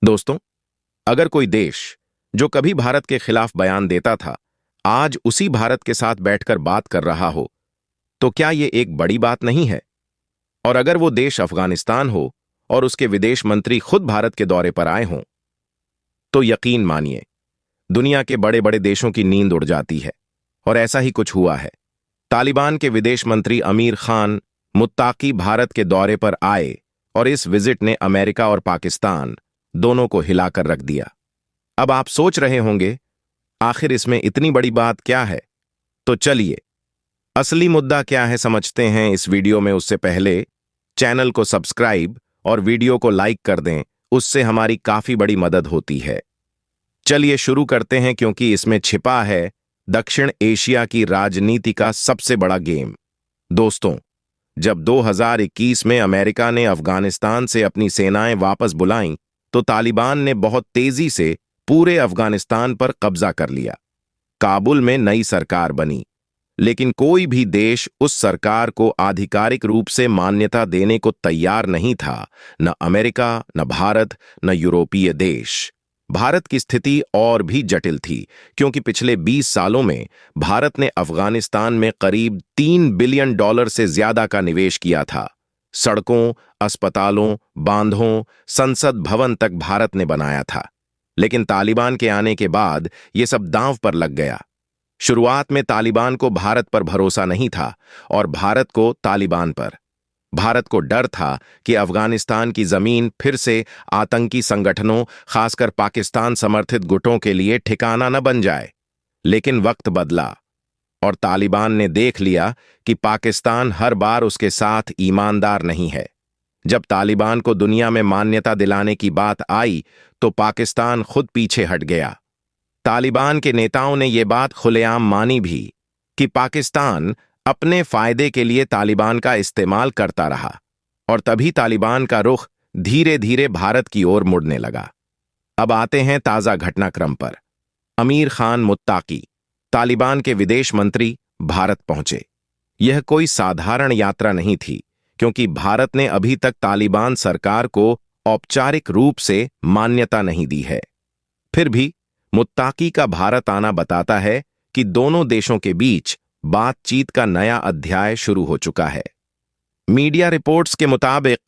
दोस्तों, अगर कोई देश जो कभी भारत के खिलाफ बयान देता था, आज उसी भारत के साथ बैठकर बात कर रहा हो, तो क्या ये एक बड़ी बात नहीं है? और अगर वो देश अफगानिस्तान हो और उसके विदेश मंत्री खुद भारत के दौरे पर आए हों, तो यकीन मानिए, दुनिया के बड़े बड़े देशों की नींद उड़ जाती है। और ऐसा ही कुछ हुआ है। तालिबान के विदेश मंत्री अमीर खान मुत्ताकी भारत के दौरे पर आए और इस विजिट ने अमेरिका और पाकिस्तान दोनों को हिलाकर रख दिया। अब आप सोच रहे होंगे, आखिर इसमें इतनी बड़ी बात क्या है? तो चलिए, असली मुद्दा क्या है समझते हैं इस वीडियो में। उससे पहले चैनल को सब्सक्राइब और वीडियो को लाइक कर दें, उससे हमारी काफी बड़ी मदद होती है। चलिए शुरू करते हैं, क्योंकि इसमें छिपा है दक्षिण एशिया की राजनीति का सबसे बड़ा गेम। दोस्तों, जब 2021 में अमेरिका ने अफगानिस्तान से अपनी सेनाएं वापस बुलाईं, तो तालिबान ने बहुत तेजी से पूरे अफगानिस्तान पर कब्जा कर लिया। काबुल में नई सरकार बनी, लेकिन कोई भी देश उस सरकार को आधिकारिक रूप से मान्यता देने को तैयार नहीं था। न अमेरिका, न भारत, न यूरोपीय देश। भारत की स्थिति और भी जटिल थी, क्योंकि पिछले 20 सालों में भारत ने अफगानिस्तान में करीब $3 बिलियन से ज्यादा का निवेश किया था। सड़कों, अस्पतालों, बांधों, संसद भवन तक भारत ने बनाया था। लेकिन तालिबान के आने के बाद ये सब दांव पर लग गया। शुरुआत में तालिबान को भारत पर भरोसा नहीं था और भारत को तालिबान पर। भारत को डर था कि अफगानिस्तान की जमीन फिर से आतंकी संगठनों, खासकर पाकिस्तान समर्थित गुटों के लिए ठिकाना न बन जाए। लेकिन वक्त बदला और तालिबान ने देख लिया कि पाकिस्तान हर बार उसके साथ ईमानदार नहीं है। जब तालिबान को दुनिया में मान्यता दिलाने की बात आई, तो पाकिस्तान खुद पीछे हट गया। तालिबान के नेताओं ने यह बात खुलेआम मानी भी कि पाकिस्तान अपने फायदे के लिए तालिबान का इस्तेमाल करता रहा, और तभी तालिबान का रुख धीरे धीरे भारत की ओर मुड़ने लगा। अब आते हैं ताजा घटनाक्रम पर। अमीर खान मुत्ताकी, तालिबान के विदेश मंत्री, भारत पहुंचे। यह कोई साधारण यात्रा नहीं थी, क्योंकि भारत ने अभी तक तालिबान सरकार को औपचारिक रूप से मान्यता नहीं दी है। फिर भी मुत्ताकी का भारत आना बताता है कि दोनों देशों के बीच बातचीत का नया अध्याय शुरू हो चुका है। मीडिया रिपोर्ट्स के मुताबिक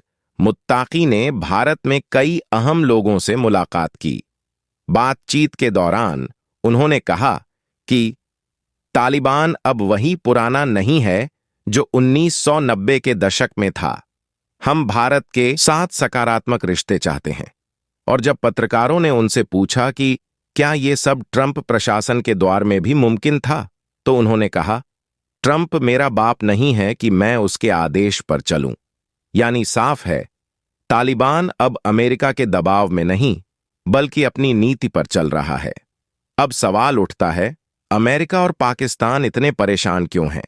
मुत्ताकी ने भारत में कई अहम लोगों से मुलाकात की। बातचीत के दौरान उन्होंने कहा कि तालिबान अब वही पुराना नहीं है जो 1990 के दशक में था। हम भारत के साथ सकारात्मक रिश्ते चाहते हैं। और जब पत्रकारों ने उनसे पूछा कि क्या ये सब ट्रंप प्रशासन के दौर में भी मुमकिन था, तो उन्होंने कहा, ट्रंप मेरा बाप नहीं है कि मैं उसके आदेश पर चलूं। यानी साफ है, तालिबान अब अमेरिका के दबाव में नहीं, बल्कि अपनी नीति पर चल रहा है। अब सवाल उठता है, अमेरिका और पाकिस्तान इतने परेशान क्यों हैं?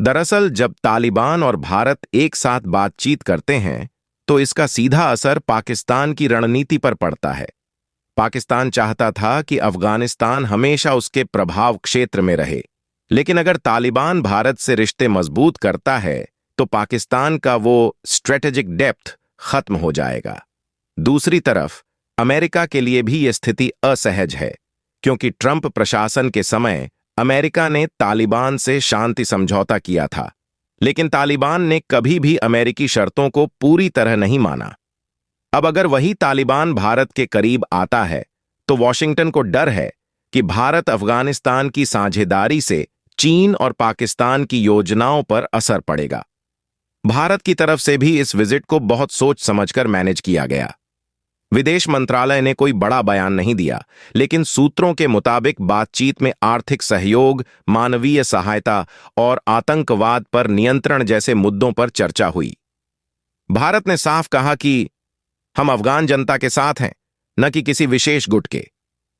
दरअसल जब तालिबान और भारत एक साथ बातचीत करते हैं, तो इसका सीधा असर पाकिस्तान की रणनीति पर पड़ता है। पाकिस्तान चाहता था कि अफगानिस्तान हमेशा उसके प्रभाव क्षेत्र में रहे, लेकिन अगर तालिबान भारत से रिश्ते मजबूत करता है, तो पाकिस्तान का वो स्ट्रेटेजिक डेप्थ खत्म हो जाएगा। दूसरी तरफ अमेरिका के लिए भी यह स्थिति असहज है, क्योंकि ट्रंप प्रशासन के समय अमेरिका ने तालिबान से शांति समझौता किया था, लेकिन तालिबान ने कभी भी अमेरिकी शर्तों को पूरी तरह नहीं माना। अब अगर वही तालिबान भारत के करीब आता है, तो वॉशिंगटन को डर है कि भारत अफगानिस्तान की साझेदारी से चीन और पाकिस्तान की योजनाओं पर असर पड़ेगा। भारत की तरफ से भी इस विजिट को बहुत सोच समझकर मैनेज किया गया। विदेश मंत्रालय ने कोई बड़ा बयान नहीं दिया, लेकिन सूत्रों के मुताबिक बातचीत में आर्थिक सहयोग, मानवीय सहायता और आतंकवाद पर नियंत्रण जैसे मुद्दों पर चर्चा हुई। भारत ने साफ कहा कि हम अफगान जनता के साथ हैं, न कि किसी विशेष गुट के।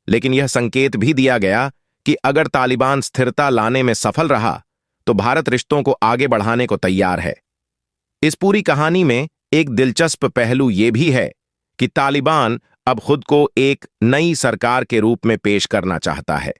लेकिन यह संकेत भी दिया गया कि अगर तालिबान स्थिरता लाने में सफल रहा, तो भारत रिश्तों को आगे बढ़ाने को तैयार है। इस पूरी कहानी में एक दिलचस्प पहलू यह भी है कि तालिबान अब खुद को एक नई सरकार के रूप में पेश करना चाहता है।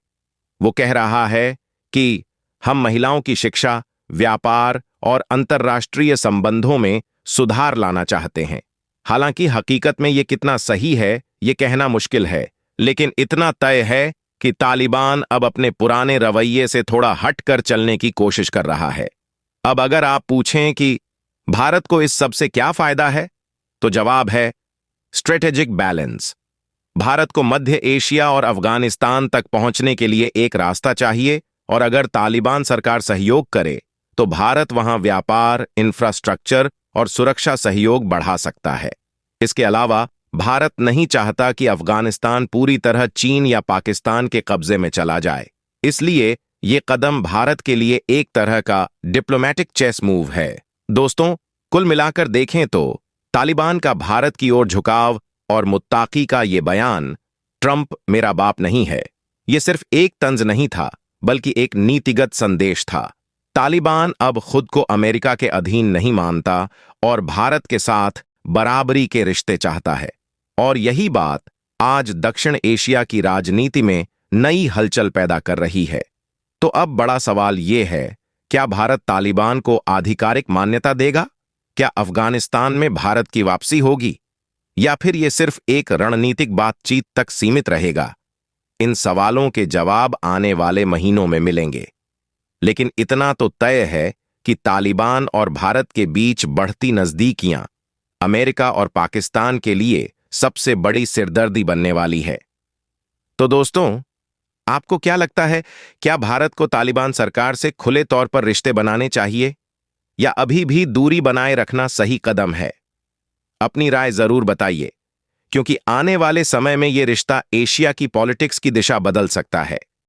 वो कह रहा है कि हम महिलाओं की शिक्षा, व्यापार और अंतर्राष्ट्रीय संबंधों में सुधार लाना चाहते हैं। हालांकि हकीकत में यह कितना सही है, ये कहना मुश्किल है, लेकिन इतना तय है कि तालिबान अब अपने पुराने रवैये से थोड़ा हट कर चलने की कोशिश कर रहा है। अब अगर आप पूछें कि भारत को इस सब से क्या फायदा है, तो जवाब है स्ट्रेटेजिक बैलेंस। भारत को मध्य एशिया और अफगानिस्तान तक पहुंचने के लिए एक रास्ता चाहिए, और अगर तालिबान सरकार सहयोग करे तो भारत वहां व्यापार, इंफ्रास्ट्रक्चर और सुरक्षा सहयोग बढ़ा सकता है। इसके अलावा भारत नहीं चाहता कि अफगानिस्तान पूरी तरह चीन या पाकिस्तान के कब्जे में चला जाए। इसलिए ये कदम भारत के लिए एक तरह का डिप्लोमेटिक चेस मूव है। दोस्तों, कुल मिलाकर देखें तो तालिबान का भारत की ओर झुकाव और मुत्ताकी का ये बयान ट्रंप मेरा बाप नहीं है, ये सिर्फ एक तंज नहीं था, बल्कि एक नीतिगत संदेश था। तालिबान अब खुद को अमेरिका के अधीन नहीं मानता और भारत के साथ बराबरी के रिश्ते चाहता है। और यही बात आज दक्षिण एशिया की राजनीति में नई हलचल पैदा कर रही है। तो अब बड़ा सवाल ये है, क्या भारत तालिबान को आधिकारिक मान्यता देगा? क्या अफगानिस्तान में भारत की वापसी होगी, या फिर ये सिर्फ एक रणनीतिक बातचीत तक सीमित रहेगा? इन सवालों के जवाब आने वाले महीनों में मिलेंगे। लेकिन इतना तो तय है कि तालिबान और भारत के बीच बढ़ती नजदीकियां अमेरिका और पाकिस्तान के लिए सबसे बड़ी सिरदर्दी बनने वाली है। तो दोस्तों, आपको क्या लगता है, क्या भारत को तालिबान सरकार से खुले तौर पर रिश्ते बनाने चाहिए, या अभी भी दूरी बनाए रखना सही कदम है? अपनी राय जरूर बताइए, क्योंकि आने वाले समय में यह रिश्ता एशिया की पॉलिटिक्स की दिशा बदल सकता है।